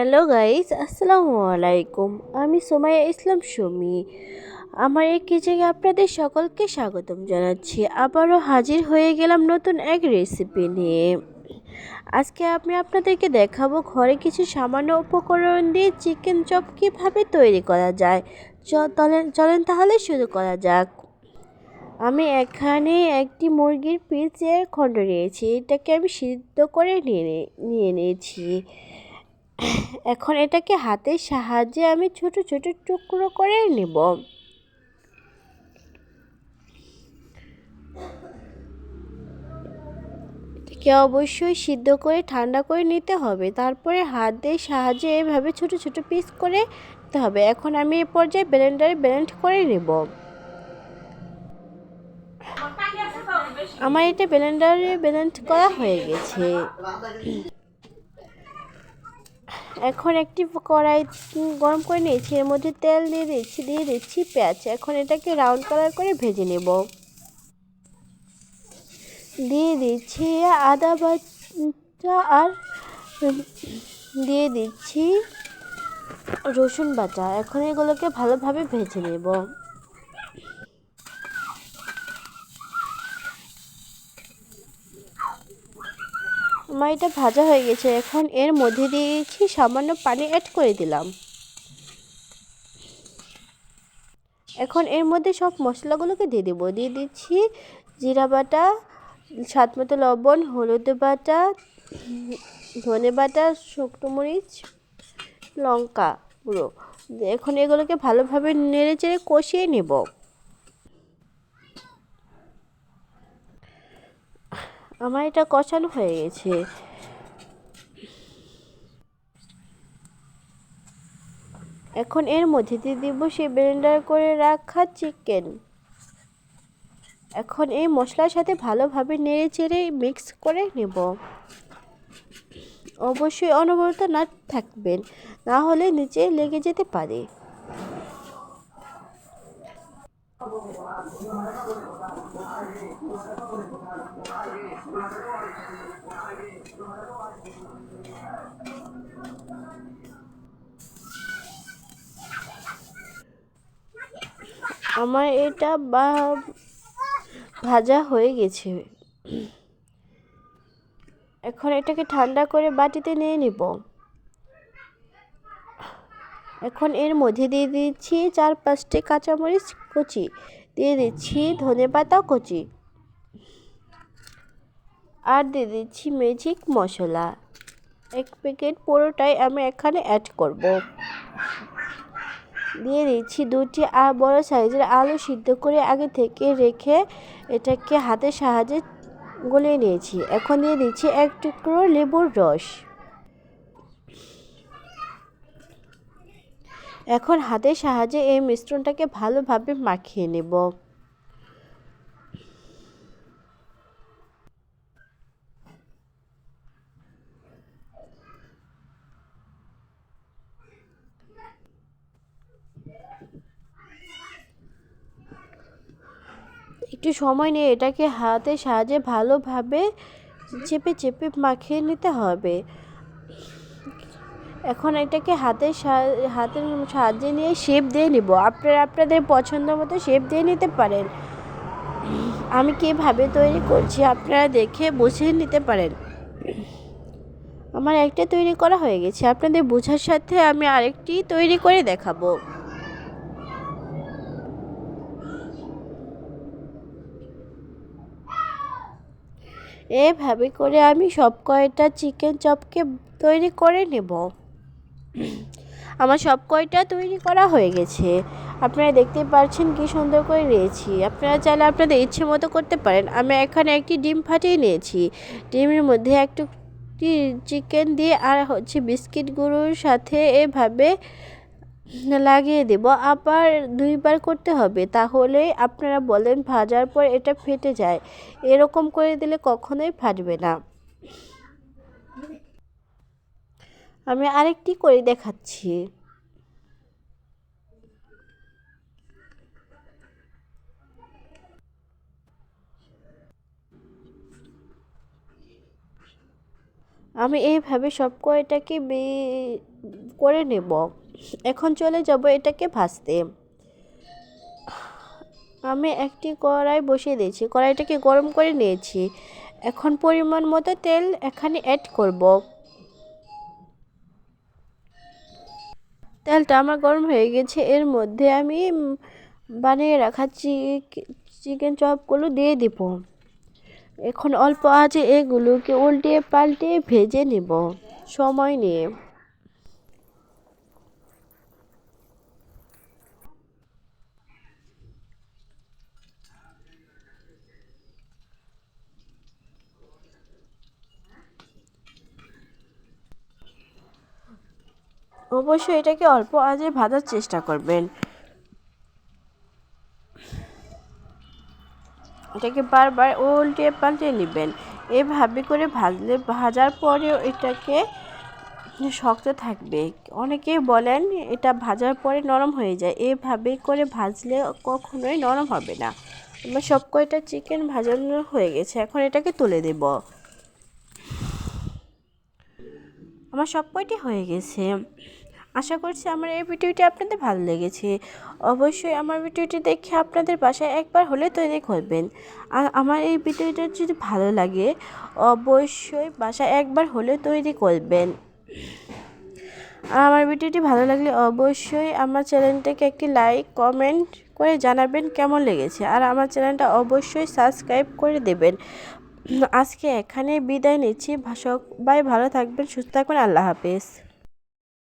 Hello guys, আসসালামু আলাইকুম। আমি সোমাইয়া ইসলাম সুমি। আমার এই কিচেনে আপনাদের সকলকে স্বাগতম জানাচ্ছি। আবারও হাজির হয়ে গেলাম নতুন এক রেসিপি নিয়ে। আজকে আমি আপনাদেরকে দেখাবো ঘরে কিছু সামান্য উপকরণ দিয়ে চিকেন চপ কীভাবে তৈরি করা যায়। চলেন তাহলে শুরু করা যাক। আমি এখানে একটি মুরগির পিসের খণ্ড নিয়েছি। এটাকে আমি সিদ্ধ করে নিয়ে নিয়েছি। এখন এটাকে হাতের সাহায্যে আমি ছোট ছোট টুকরো করে নেব। এটাকে অবশ্যই সিদ্ধ করে ঠান্ডা করে নিতে হবে। তারপরে হাতের সাহায্যে এভাবে ছোট ছোট পিস করে নিতে হবে। এখন আমি এই পর্যায়ে ব্লেন্ডারে ব্লেন্ড করে নেব। আমার এটা ব্লেন্ডারে ব্লেন্ড করা হয়ে গেছে। এখন একটি কড়াই গরম করে নিয়েছি, এর মধ্যে তেল দিয়ে দিচ্ছি পেঁয়াজ। এখন এটাকে রাউন্ড কালার করে ভেজে নেব। দিয়ে দিচ্ছি আদা বাটা আর দিয়ে দিচ্ছি রসুন বাটা। এখন এগুলোকে ভালোভাবে ভেজে নেব। আমার এটা ভাজা হয়ে গেছে। এখন এর মধ্যে দিয়েছি সামান্য পানি অ্যাড করে দিলাম। এখন এর মধ্যে সব মশলাগুলোকে দিয়ে দেবো। দিয়ে দিচ্ছি জিরা বাটা, স্বাদ মতো লবণ, হলুদ বাটা, ধনে বাটা, শুকনো মরিচ, লঙ্কা গুঁড়ো। এখন এগুলোকে ভালোভাবে নেড়ে চেড়ে কষিয়ে নেব। আমার এটা কষানো হয়ে গেছে। এখন এর মধ্যে দিয়ে দিব সেই ব্লেন্ডার করে রাখা চিকেন। এখন এই মশলার সাথে ভালোভাবে নেড়ে চেড়ে মিক্স করে নেব। অবশ্যই অনবরত না থাকবেন, না হলে নিচে লেগে যেতে পারে। আমার এটা ভাজা হয়ে গেছে। এখন এটাকে ঠান্ডা করে বাটিতে নিয়ে নিব। এখন এর মধ্যে দিয়ে দিচ্ছি 4-5টি কাঁচামরিচ কুচি, দিয়ে দিচ্ছি ধনেপাতা কুচি, আর দিয়ে দিচ্ছি ম্যাজিক মশলা। 1 প্যাকেট পুরোটাই আমি এখানে অ্যাড করব। দিয়ে দিচ্ছি 2টি বড় সাইজের আলু সিদ্ধ করে আগে থেকে রেখে এটাকে হাতের সাহায্যে গলিয়ে নিয়েছি। এখন দিয়ে দিচ্ছি 1 টুকরো লেবুর রস। এখন হাতের সাহায্যে এই মিশ্রণটাকে ভালোভাবে মাখিয়ে নেব। একটু সময় নিয়ে এটাকে হাতের সাহায্যে ভালোভাবে চেপে চেপে মাখিয়ে নিতে হবে। এখন এটাকে হাতের সাহায্যে নিয়ে শেপ দিয়ে নিব। আপনারা আপনাদের পছন্দ মতো শেপ দিয়ে নিতে পারেন। আমি কীভাবে তৈরি করছি আপনারা দেখে বুঝে নিতে পারেন। আমার একটা তৈরি করা হয়ে গেছে, আপনাদের বোঝার সাথে আমি আরেকটি তৈরি করে দেখাবো। এভাবে করে আমি সব কয়টা চিকেন চপকে তৈরি করে নেব। আমার সব কয়টা তৈরি করা হয়ে গেছে। আপনারা দেখতে পাচ্ছেন কি সুন্দর করে নিয়েছি। আপনারা চাইলে আপনাদের ইচ্ছে মতো করতে পারেন। আমি এখানে একটি ডিম ফাটিয়ে নিয়েছি। ডিমের মধ্যে একটু চিকেন দিয়ে আর বিস্কিট গুঁড়োর সাথে এভাবে লাগিয়ে দেব। আবার 2বার করতে হবে, তাহলে আপনারা বলেন ভাজার পর এটা ফেটে যায়। এরকম করে দিলে কখনোই ফাটবে না। আমি আরেকটি করে দেখাচ্ছি। আমি এইভাবে সব কয়টাকে করে নেব। এখন চলে যাব এটাকে ভাজতে। আমি একটি কড়াই বসিয়ে দিয়েছি, কড়াইটাকে গরম করে নিয়েছি। এখন পরিমাণ মতো তেল এখানে অ্যাড করব। তেলটা আমার গরম হয়ে গেছে, এর মধ্যে আমি বানিয়ে রাখা চিকেন চপগুলো দিয়ে দিব। এখন অল্প আঁচে এগুলোকে উল্টে পাল্টে ভেজে নেব সময় নিয়ে। অবশ্যই এটাকে অল্প আঁচে ভাজার চেষ্টা করবেন। এটাকে বারবার উল্টে পাল্টে নেবেন। এভাবে করে ভাজার পরেও এটাকে শক্ত থাকবে। অনেকেই বলেন এটা ভাজার পরে নরম হয়ে যায়, এভাবে করে ভাজলে কখনোই নরম হবে না। আমার সব কয়টা চিকেন ভাজানো হয়ে গেছে, এখন এটাকে তুলে দেব। আমার সব কয়টি হয়ে গেছে। আশা করছি আমার এই ভিডিওটি আপনাদের ভালো লেগেছে। অবশ্যই আমার ভিডিওটি দেখে আপনাদের বাসায় একবার হলে তৈরি করবেন। আর আমার এই ভিডিওটা যদি ভালো লাগে অবশ্যই বাসায় একবার হলে তৈরি করবেন। আর আমার ভিডিওটি ভালো লাগলে অবশ্যই আমার চ্যানেলটাকে একটি লাইক কমেন্ট করে জানাবেন কেমন লেগেছে। আর আমার চ্যানেলটা অবশ্যই সাবস্ক্রাইব করে দেবেন। আজকে এখানে বিদায় নিচ্ছি। সবাই ভালো থাকবেন, সুস্থ থাকবেন। আল্লাহ হাফেজ।